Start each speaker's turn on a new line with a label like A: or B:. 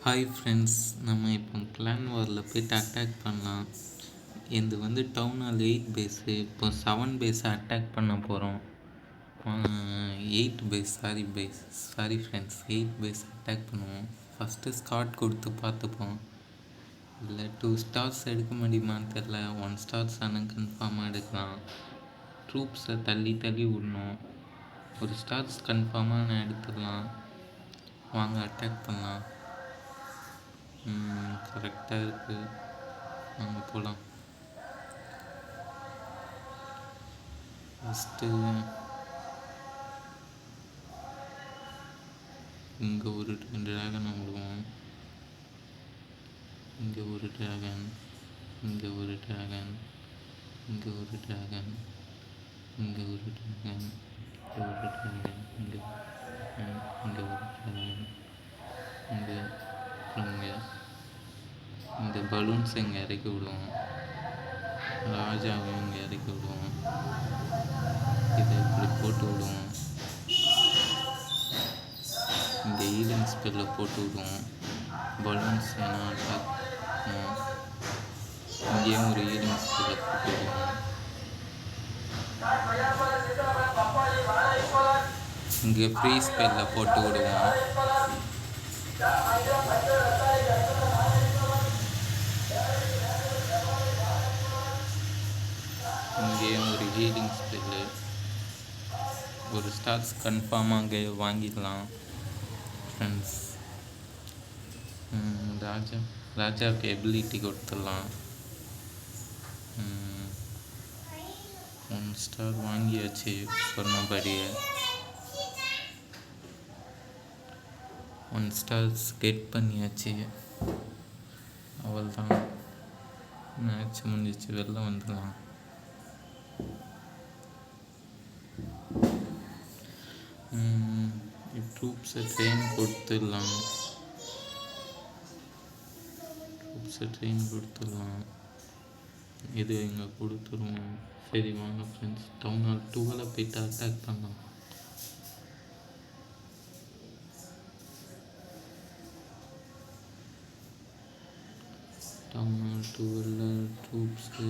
A: Hi friends, நம்ம இப்போ clan வாரில் போய்ட்டு அட்டாக் பண்ணலாம். இது வந்து டவுன் ஹால் 8 பேஸு. இப்போ 7 பேஸை அட்டாக் பண்ண போகிறோம். 8 ஃப்ரெண்ட்ஸ், 8 பேஸ் அட்டாக் பண்ணுவோம். ஃபஸ்ட்டு ஸ்காட் கொடுத்து பார்த்துப்போம். இல்லை 2 ஸ்டார்ஸ் எடுக்க முடியுமான்னு தெரில. 1 ஸ்டார்ஸ் ஆனால் கன்ஃபார்மாக எடுக்கலாம். ட்ரூப்ஸை தள்ளி விடணும். ஒரு ஸ்டார்ஸ் கன்ஃபார்மாக நான் எடுத்துடலாம். வாங்க அட்டாக் பண்ணலாம். கரெக்டாக இருக்குது. அங்கே போகலாம். ஃபஸ்ட்டு இங்கே ஒரு ட்ராகனை விடுவோம். இங்கே ஒரு ட்ராகன், இங்கே ஒரு ட்ராகன், இங்கே ஒரு ட்ராகன், இங்கே ஒரு ட்ராகன், இங்கே ஒரு ட்ராகன், இங்கே இங்கே ஒரு ட்ராகன், இங்கே இங்கே இந்த பலூன்ஸ் இங்கே இறக்கி விடுவோம். ராஜாவையும் இங்கே இறக்கி விடுவோம். இதை இப்படி போட்டு விடுவோம். இங்கே ஈலிங் ஸ்பெல்ல போட்டு விடுவோம். பலூன்ஸ் ஏன்னா அட்டாக் இங்கேயும் ஒரு ஈலிங் ஸ்பெல்ல போட்டு விடுவோம். இங்கே ஃப்ரீ ஸ்பெல்ல போட்டு விடுவோம். இங்கேயும் ஒரு ஹீலிங் ஸ்பெல்லு. ஒரு ஸ்டார்ஸ் கன்ஃபார்மாக அங்கே வாங்கிக்கலாம் ஃப்ரெண்ட்ஸ். ராஜாவுக்கு எபிலிட்டி கொடுத்துடலாம். 1 ஸ்டார் வாங்கியாச்சு சொன்னபடியே. 1 ஸ்டார்ஸ் கெட் பண்ணியாச்சு. அவள் தான் மேட்ச் முடிஞ்சிச்சு. வெளில வந்துடலாம். ட்ரூப்ஸை ட்ரெயின் கொடுத்துடலாம். இது இங்கே கொடுத்துருவோம். சரி வாங்க ஃப்ரெண்ட்ஸ், டவுன் ஹால் 12 போய்ட்டு அட்டாக் பண்ணலாம். Town hall 12 troops